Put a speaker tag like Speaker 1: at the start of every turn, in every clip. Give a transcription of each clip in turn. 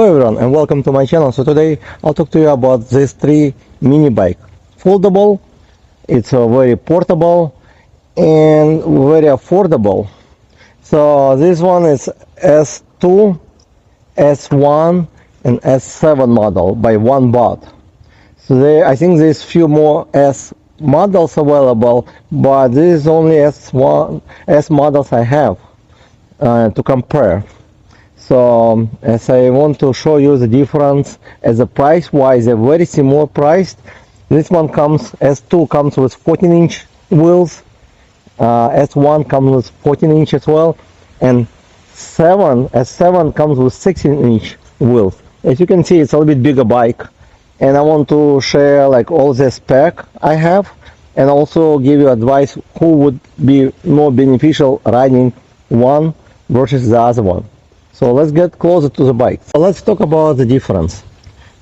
Speaker 1: Hello everyone and welcome to my channel. So today I'll talk to you about these three mini bike. Foldable, it's very portable and very affordable. So this one is S2, S1 and S7 model by Onebot. So I think there's few more S models available, but this is only S1 S models I have to compare. So as I want to show you the difference as a price wise, they're very similar priced. This one comes, S2 comes with 14-inch wheels, S1 comes with 14-inch as well, and S7 comes with 16-inch wheels. As you can see, it's a little bit bigger bike, and I want to share like all the spec I have, and also give you advice who would be more beneficial riding one versus the other one. So let's get closer to the bike. So let's talk about the difference.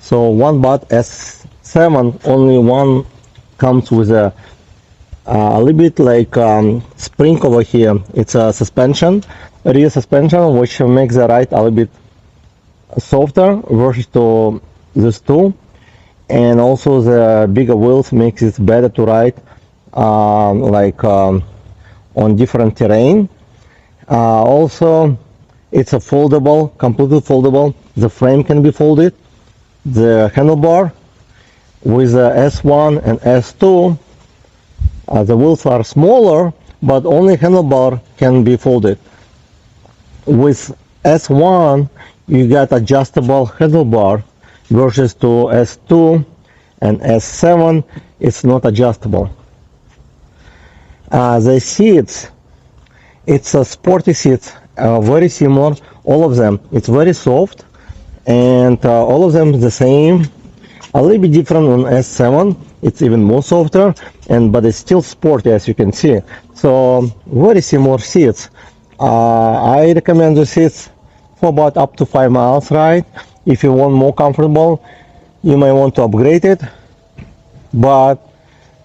Speaker 1: So Onebot S7, only one comes with a little bit like spring over here. It's a suspension, rear suspension, which makes the ride a little bit softer versus to this two. And also the bigger wheels makes it better to ride on different terrain. Also, it's a foldable, completely foldable. The frame can be folded. The handlebar with the S1 and S2, the wheels are smaller, but only handlebar can be folded. With S1, you got adjustable handlebar versus to S2 and S7, it's not adjustable. The seats, it's a sporty seat. Very similar, all of them. It's very soft, and all of them the same. A little bit different on S7. It's even more softer, but it's still sporty, as you can see. So very similar seats. I recommend the seats for about up to 5 miles ride. If you want more comfortable, you may want to upgrade it, but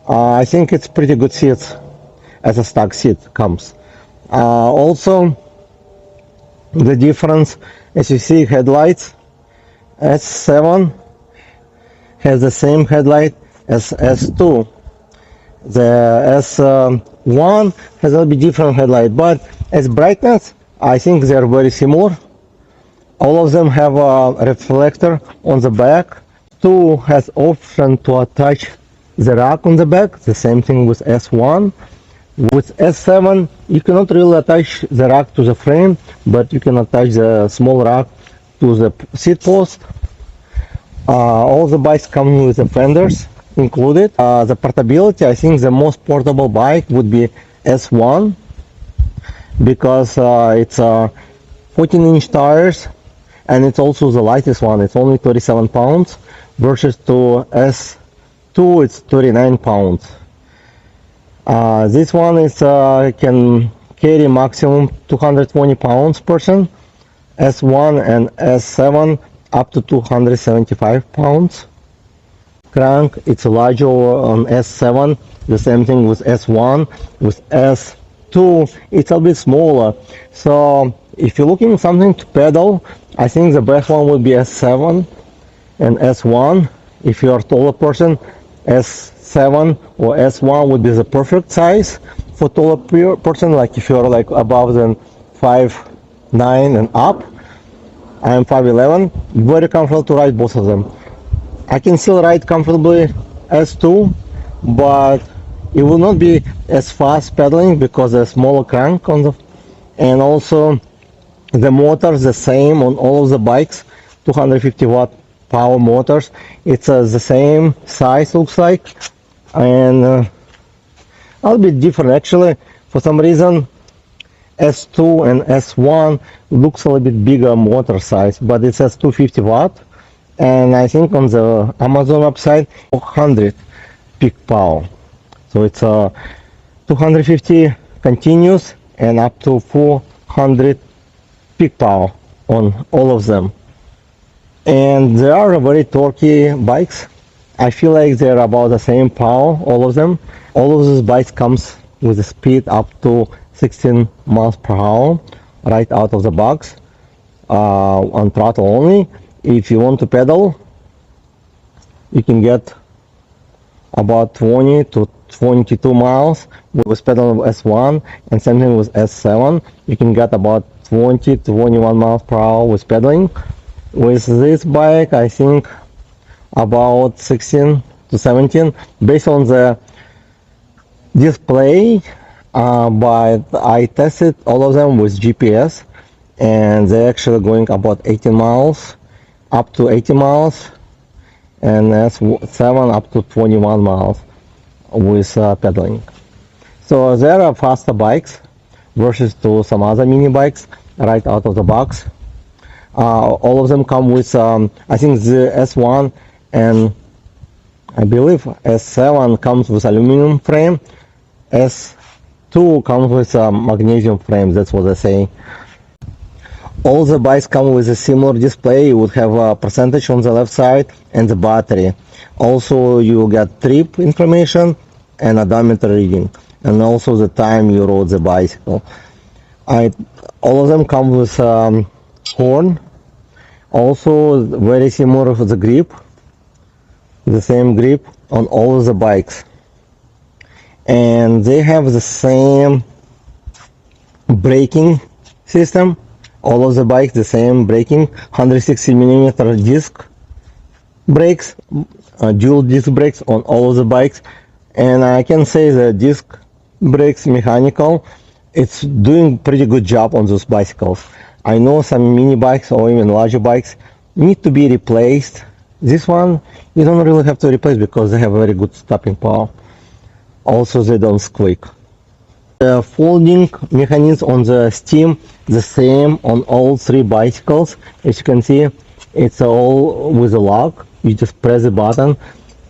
Speaker 1: I think it's pretty good seats as a stock seat comes. Also, the difference, as you see, headlights, S7 has the same headlight as S2. The S1 has a little bit different headlight, but as brightness, I think they're very similar. All of them have a reflector on the back. 2 has option to attach the rack on the back, the same thing with S1. With S7, you cannot really attach the rack to the frame, but you can attach the small rack to the seat post. All the bikes come with the fenders included. The portability, I think the most portable bike would be S1, because it's 14-inch tires, and it's also the lightest one. It's only 37 pounds versus to S2, it's 39 pounds. This one is can carry maximum 220 pounds person. S1 and S7 up to 275 pounds. Crank, it's larger on S7. The same thing with S1. With S2, it's a bit smaller. So if you're looking for something to pedal, I think the best one would be S7 and S1. If you're a taller person, S7 or S1 would be the perfect size for taller person, like if you're like above than 5'9" and up. I am 5'11", very comfortable to ride both of them. I can still ride comfortably S2, but it will not be as fast pedaling because there's smaller crank on the, and also the motors the same on all of the bikes, 250 watt power motors. It's the same size, looks like, and a little bit different actually. For some reason S2 and S1 looks a little bit bigger motor size, but it says 250 watt, and I think on the Amazon website 400 peak power. So it's 250 continuous and up to 400 peak power on all of them. And they are very torquey bikes. I feel like they're about the same power, all of them. All of these bikes comes with a speed up to 16 miles per hour right out of the box on throttle only. If you want to pedal, you can get about 20 to 22 miles with pedal S1, and same thing with S7. You can get about 20 to 21 miles per hour with pedaling. With this bike, I think about 16 to 17, based on the display, but I tested all of them with GPS, and they're actually going about 18 miles, up to 80 miles, and S7 up to 21 miles with pedaling. So there are faster bikes versus to some other mini bikes right out of the box. All of them come with, I think the S1 and I believe S7 comes with aluminum frame. S2 comes with a magnesium frame, that's what they say. All the bikes come with a similar display. You would have a percentage on the left side and the battery. Also, you get trip information and odometer reading, and also the time you rode the bicycle. All of them come with horn. Also, very similar for the grip, the same grip on all of the bikes. And they have the same braking system. All of the bikes, the same braking, 160mm disc brakes, dual disc brakes on all of the bikes. And I can say the disc brakes mechanical, it's doing pretty good job on those bicycles. I know some mini bikes or even larger bikes need to be replaced. This one you don't really have to replace because they have very good stopping power. Also, they don't squeak. The folding mechanism on the stem, the same on all three bicycles. As you can see, it's all with a lock. You just press the button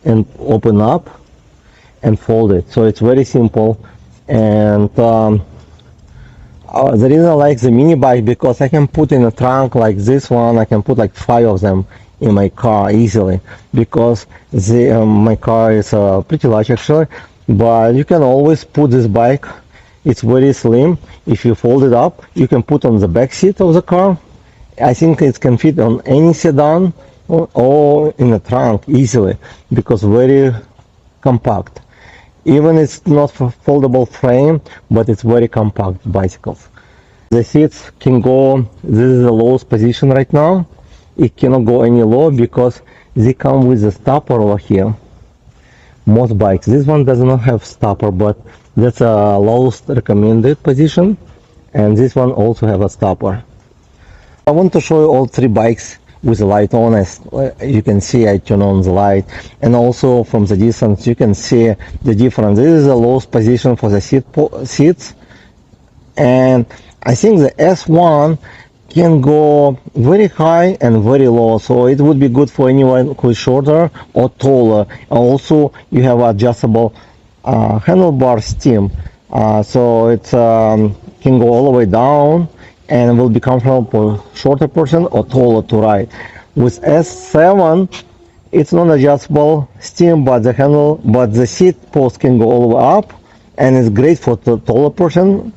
Speaker 1: and open up and fold it. So it's very simple. And the reason I like the mini bike, because I can put in a trunk like this one, I can put like 5 of them in my car easily, because my car is pretty large actually, but you can always put this bike. It's very slim. If you fold it up, you can put on the back seat of the car. I think it can fit on any sedan or in a trunk easily, because very compact. Even it's not foldable frame, but it's very compact bicycles. The seats can go, this is the lowest position right now. It cannot go any lower because they come with a stopper over here. Most bikes. This one does not have stopper, but that's a lowest recommended position. And this one also have a stopper. I want to show you all three bikes with the light on. As you can see, I turn on the light, and also from the distance you can see the difference. This is the lowest position for the seats, and I think the S1 can go very high and very low, so it would be good for anyone who is shorter or taller. Also, you have adjustable handlebar stem, so it can go all the way down and will be comfortable for shorter person or taller to ride. With S7, it's not adjustable stem, but the seat post can go all the way up, and it's great for the taller person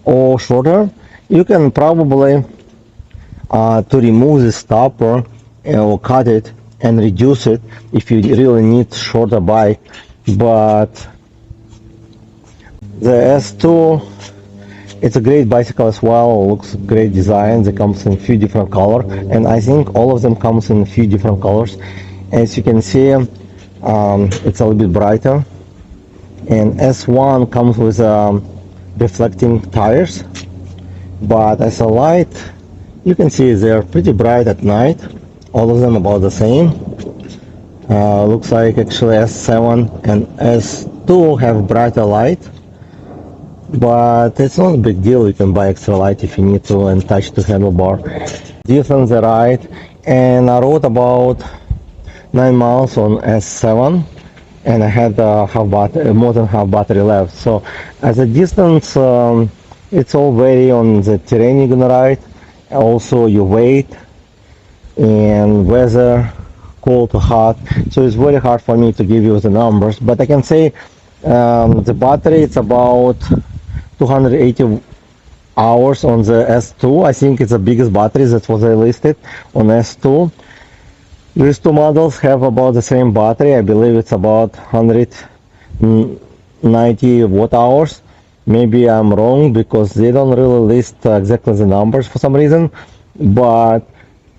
Speaker 1: or shorter. You can probably to remove the stopper or cut it and reduce it if you really need shorter bike. But the S2, it's a great bicycle as well. Looks great design. It comes in a few different colors, and I think all of them comes in a few different colors. As you can see, it's a little bit brighter, and S1 comes with reflecting tires, but as a light, you can see they're pretty bright at night. All of them about the same. Looks like actually S7 and S2 have brighter light, but it's not a big deal. You can buy extra light if you need to and touch the handlebar. Difference the ride, and I rode about 9 miles on S7, and I had more than half battery left. So as a distance, it's all vary on the terrain you're gonna ride, also your weight and weather, cold to hot. So it's very hard for me to give you the numbers, but I can say the battery, it's about 280 hours on the S2. I think it's the biggest battery. That's what I listed on S2. These two models have about the same battery. I believe it's about 190 watt hours. Maybe I'm wrong because they don't really list exactly the numbers for some reason. But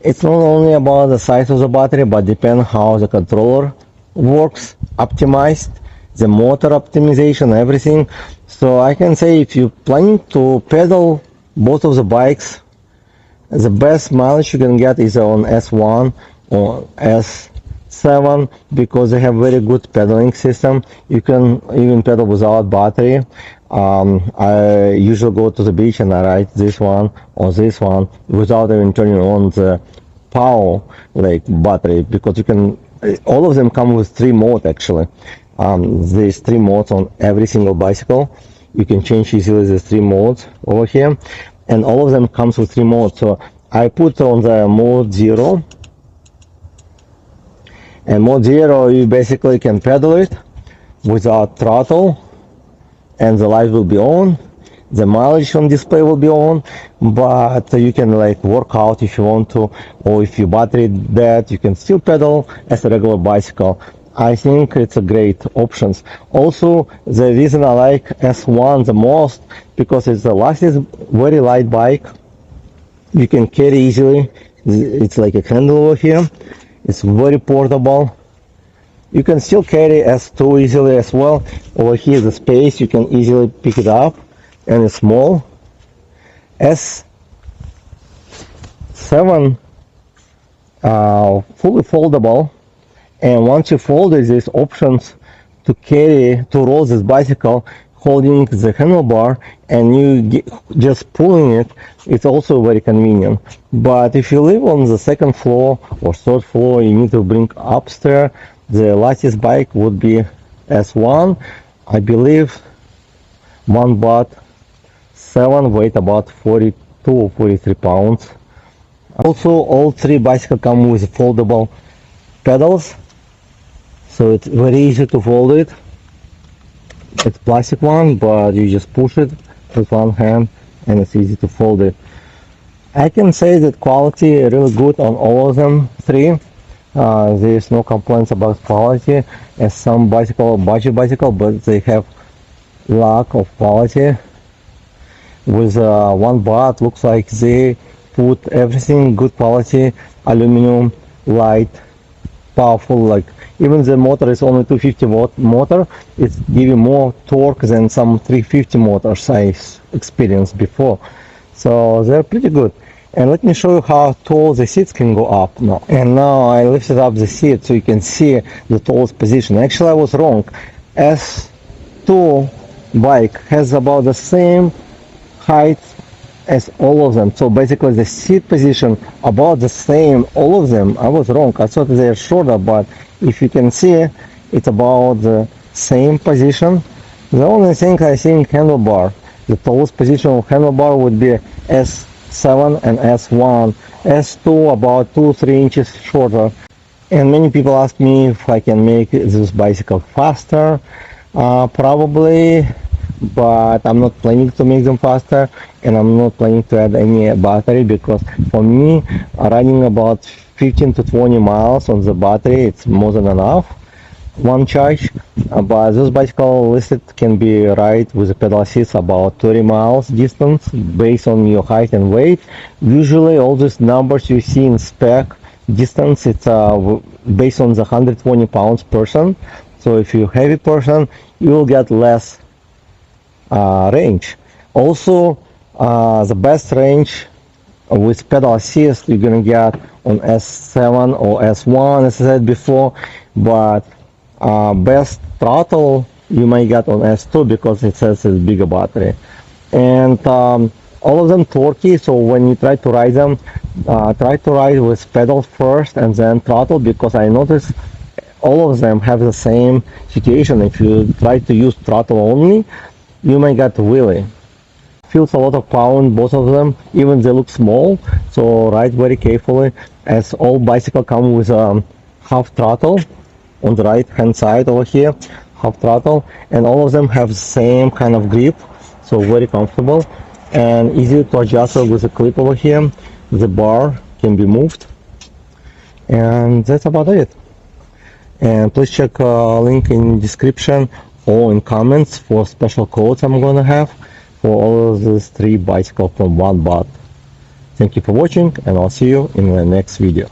Speaker 1: it's not only about the size of the battery, but depends how the controller works, optimized, the motor optimization, everything. So I can say if you're planning to pedal both of the bikes, the best mileage you can get is on S1 or S7 because they have very good pedaling system. You can even pedal without battery. I usually go to the beach and I ride this one or this one without even turning on the power like battery because you can. All of them come with 3 modes actually. There's 3 modes on every single bicycle. You can change easily the 3 modes over here, and all of them comes with 3 modes. So I put on the mode 0, and mode 0 you basically can pedal it without throttle, and the light will be on. The mileage on display will be on, but you can like work out if you want to, or if your battery dead, you can still pedal as a regular bicycle. I think it's a great options. Also, the reason I like S1 the most because it's the lightest, very light bike. You can carry easily. It's like a handle over here. It's very portable. You can still carry S2 easily as well. Over here the space, you can easily pick it up, and it's small. S7 fully foldable, and once you fold it, there's options to roll this bicycle holding the handlebar, and you just pulling it. It's also very convenient. But if you live on the second floor or third floor, you need to bring upstairs. The lightest bike would be S1. I believe Onebot 7 weight about 42 or 43 pounds. Also, all 3 bicycles come with foldable pedals, so it's very easy to fold it. It's plastic one, but you just push it with one hand and it's easy to fold it. I can say that quality is really good on all of them 3. There's no complaints about quality, as some budget bicycle, but they have lack of quality. With Onebot, looks like they put everything good quality, aluminum, light, powerful. Like even the motor is only 250 watt motor. It's giving more torque than some 350 motors I experienced before. So they're pretty good. And let me show you how tall the seats can go up now. And now I lifted up the seat so you can see the tallest position. Actually I was wrong. S2 bike has about the same height as all of them. So basically the seat position about the same, all of them. I was wrong. I thought they're shorter, but if you can see, it's about the same position. The only thing I think handlebar, the tallest position of handlebar would be S7 and S1. S2 about 2-3 inches shorter. And many people ask me if I can make this bicycle faster. Probably, but I'm not planning to make them faster, and I'm not planning to add any battery, because for me riding about 15 to 20 miles on the battery, it's more than enough, one charge. But this bicycle listed can be ride with the pedal assist about 30 miles distance based on your height and weight. Usually all these numbers you see in spec distance, it's based on the 120 pounds person. So if you're a heavy person, you will get less range. Also, the best range with pedal assist you're gonna get on S7 or S1, as I said before, but best throttle you may get on S2 because it says it's bigger battery. And all of them torquey, so when you try to ride them, try to ride with pedal first and then throttle, because I noticed all of them have the same situation. If you try to use throttle only, you may get wheelie. Feels a lot of power in both of them, even they look small, so ride very carefully, as all bicycle come with half throttle on the right hand side over here, half throttle, and all of them have the same kind of grip, so very comfortable and easy to adjust with a clip over here. The bar can be moved, And that's about it. And please check link in description or in comments for special codes I'm gonna have for all of these 3 bicycles from Onebot. Thank you for watching, and I'll see you in the next video.